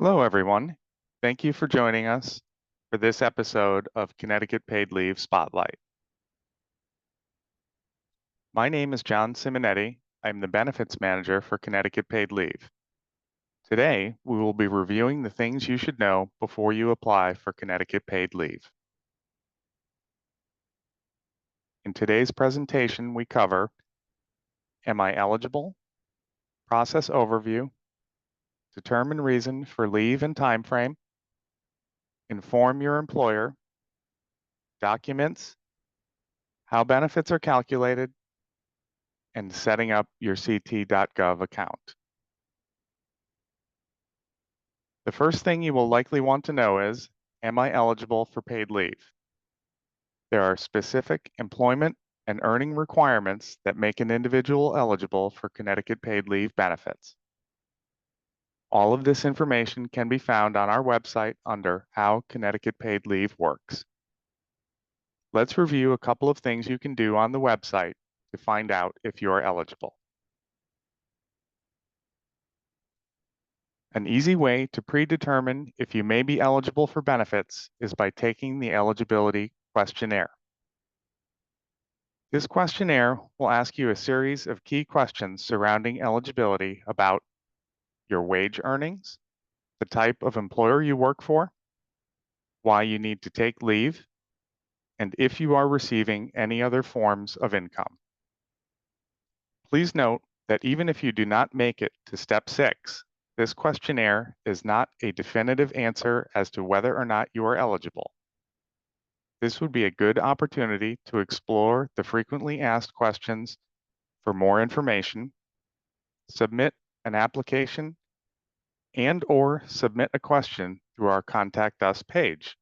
Hello, everyone. Thank you for joining us for this episode of Connecticut Paid Leave Spotlight. My name is John Simonetti. I'm the Benefits Manager for Connecticut Paid Leave. Today, we will be reviewing the things you should know before you apply for Connecticut Paid Leave. In today's presentation, we cover: Am I eligible? Process overview, determine reason for leave and time frame, inform your employer, documents, how benefits are calculated, and setting up your CT.gov account. The first thing you will likely want to know is, am I eligible for paid leave? There are specific employment and earning requirements that make an individual eligible for Connecticut paid leave benefits. All of this information can be found on our website under How Connecticut Paid Leave Works. Let's review a couple of things you can do on the website to find out if you are eligible. An easy way to predetermine if you may be eligible for benefits is by taking the Eligibility Questionnaire. This questionnaire will ask you a series of key questions surrounding eligibility about your wage earnings, the type of employer you work for, why you need to take leave, and if you are receiving any other forms of income. Please note that even if you do not make it to step 6, this questionnaire is not a definitive answer as to whether or not you are eligible. This would be a good opportunity to explore the frequently asked questions for more information, submit an application, and/or submit a question through our Contact Us page.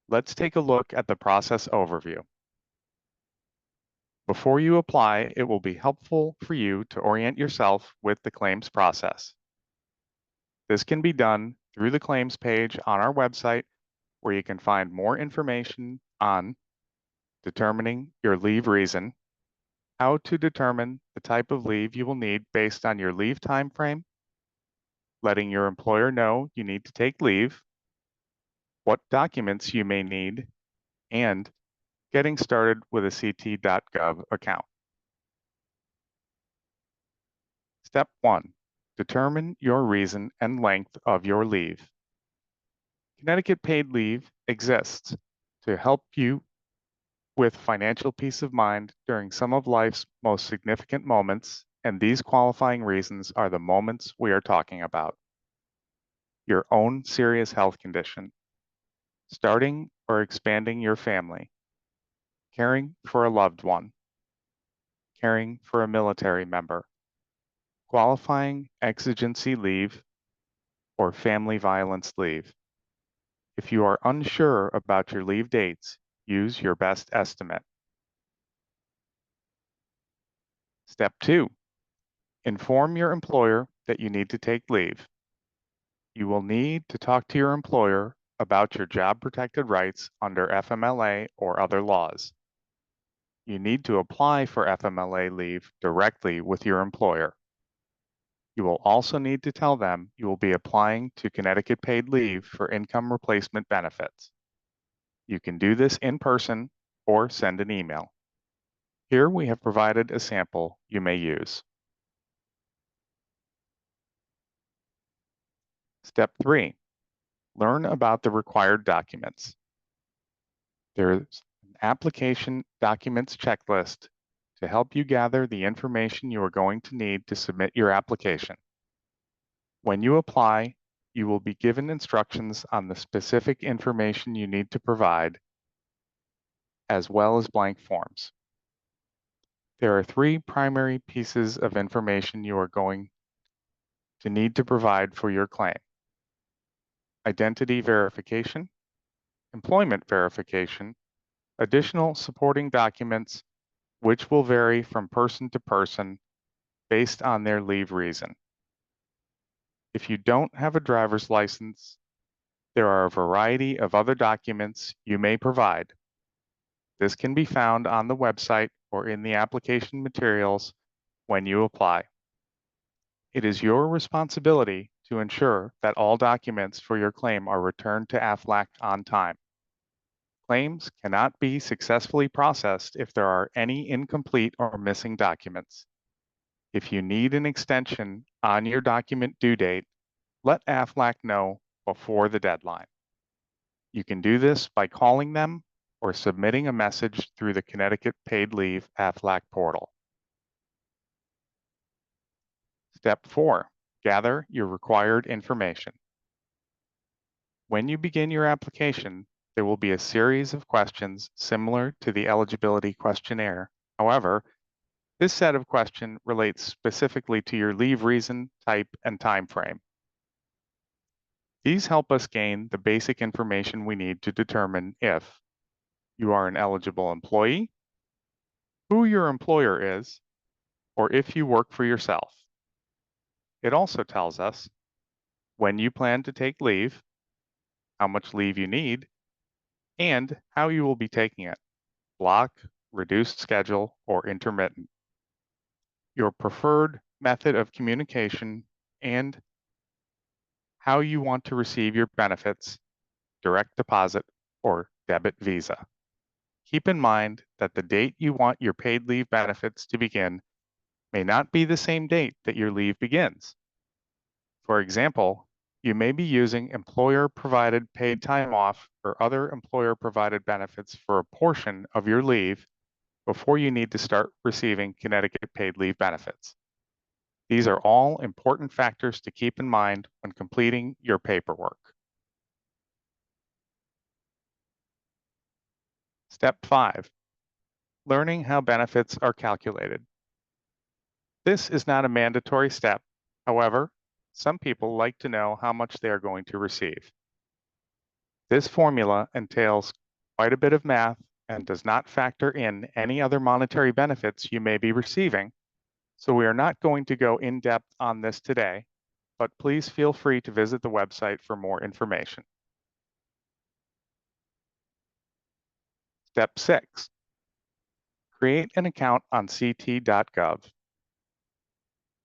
Let's take a look at the process overview. Before you apply, it will be helpful for you to orient yourself with the claims process. This can be done through the claims page on our website, where you can find more information on determining your leave reason, how to determine the type of leave you will need based on your leave time frame, letting your employer know you need to take leave, what documents you may need, and getting started with a CT.gov account. Step 1. Determine your reason and length of your leave. Connecticut Paid Leave exists to help you with financial peace of mind during some of life's most significant moments, and these qualifying reasons are the moments we are talking about: your own serious health condition, starting or expanding your family, caring for a loved one, caring for a military member, qualifying exigency leave, or family violence leave. If you are unsure about your leave dates, use your best estimate. Step 2. Inform your employer that you need to take leave. You will need to talk to your employer about your job-protected rights under FMLA or other laws. You need to apply for FMLA leave directly with your employer. You will also need to tell them you will be applying to Connecticut Paid Leave for income replacement benefits. You can do this in person or send an email. Here we have provided a sample you may use. Step 3. Learn about the required documents. There is an application documents checklist to help you gather the information you are going to need to submit your application. When you apply, you will be given instructions on the specific information you need to provide, as well as blank forms. There are 3 primary pieces of information you are going to need to provide for your claim: identity verification, employment verification, additional supporting documents, which will vary from person to person based on their leave reason. If you don't have a driver's license, there are a variety of other documents you may provide. This can be found on the website or in the application materials when you apply. It is your responsibility to ensure that all documents for your claim are returned to AFLAC on time. Claims cannot be successfully processed if there are any incomplete or missing documents. If you need an extension on your document due date, let AFLAC know before the deadline. You can do this by calling them or submitting a message through the Connecticut Paid Leave AFLAC portal. Step 4. Gather your required information. When you begin your application, there will be a series of questions similar to the eligibility questionnaire. However, this set of questions relates specifically to your leave reason, type, and time frame. These help us gain the basic information we need to determine if you are an eligible employee, who your employer is, or if you work for yourself. It also tells us when you plan to take leave, how much leave you need, and how you will be taking it: block, reduced schedule, or intermittent, your preferred method of communication, and how you want to receive your benefits: direct deposit or debit Visa. Keep in mind that the date you want your paid leave benefits to begin may not be the same date that your leave begins. For example, you may be using employer-provided paid time off or other employer-provided benefits for a portion of your leave before you need to start receiving Connecticut paid leave benefits. These are all important factors to keep in mind when completing your paperwork. Step 5. Learning how benefits are calculated. This is not a mandatory step. However, some people like to know how much they are going to receive. This formula entails quite a bit of math and does not factor in any other monetary benefits you may be receiving, so we are not going to go in depth on this today, but please feel free to visit the website for more information. Step 6. Create an account on CT.gov.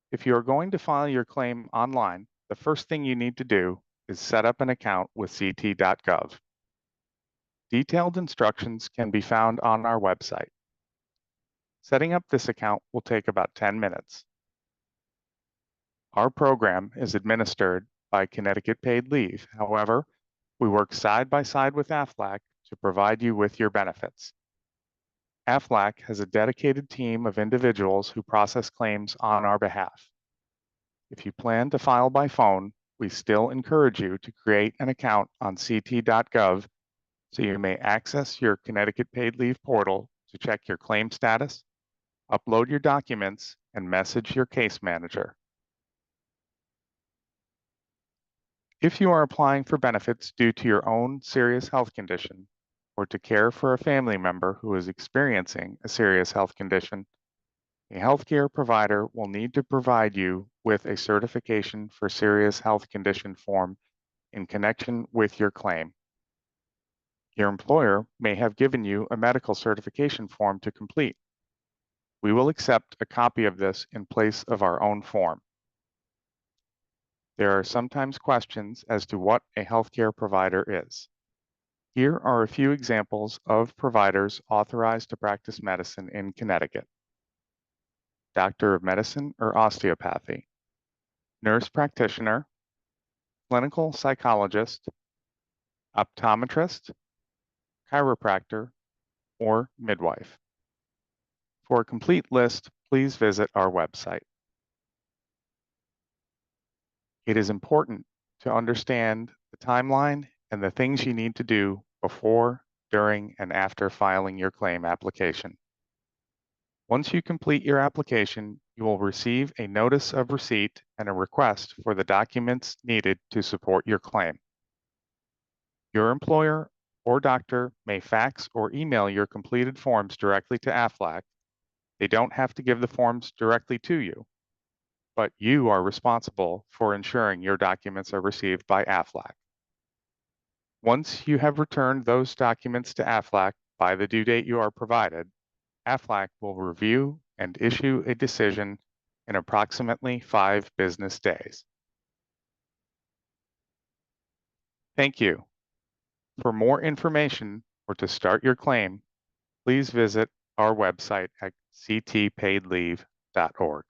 If you are going to file your claim online, the first thing you need to do is set up an account with CT.gov. Detailed instructions can be found on our website. Setting up this account will take about 10 minutes. Our program is administered by Connecticut Paid Leave. However, we work side by side with AFLAC to provide you with your benefits. AFLAC has a dedicated team of individuals who process claims on our behalf. If you plan to file by phone, we still encourage you to create an account on ct.gov so you may access your Connecticut Paid Leave portal to check your claim status, upload your documents, and message your case manager. If you are applying for benefits due to your own serious health condition or to care for a family member who is experiencing a serious health condition, a healthcare provider will need to provide you with a certification for serious health condition form in connection with your claim. Your employer may have given you a medical certification form to complete. We will accept a copy of this in place of our own form. There are sometimes questions as to what a healthcare provider is. Here are a few examples of providers authorized to practice medicine in Connecticut: doctor of medicine or osteopathy, nurse practitioner, clinical psychologist, optometrist, chiropractor, or midwife. For a complete list, please visit our website. It is important to understand the timeline and the things you need to do before, during, and after filing your claim application. Once you complete your application, you will receive a notice of receipt and a request for the documents needed to support your claim. Your employer or doctor may fax or email your completed forms directly to AFLAC. They don't have to give the forms directly to you, but you are responsible for ensuring your documents are received by AFLAC. Once you have returned those documents to AFLAC by the due date you are provided, AFLAC will review and issue a decision in approximately 5 business days. Thank you. For more information or to start your claim, please visit our website at ctpaidleave.org.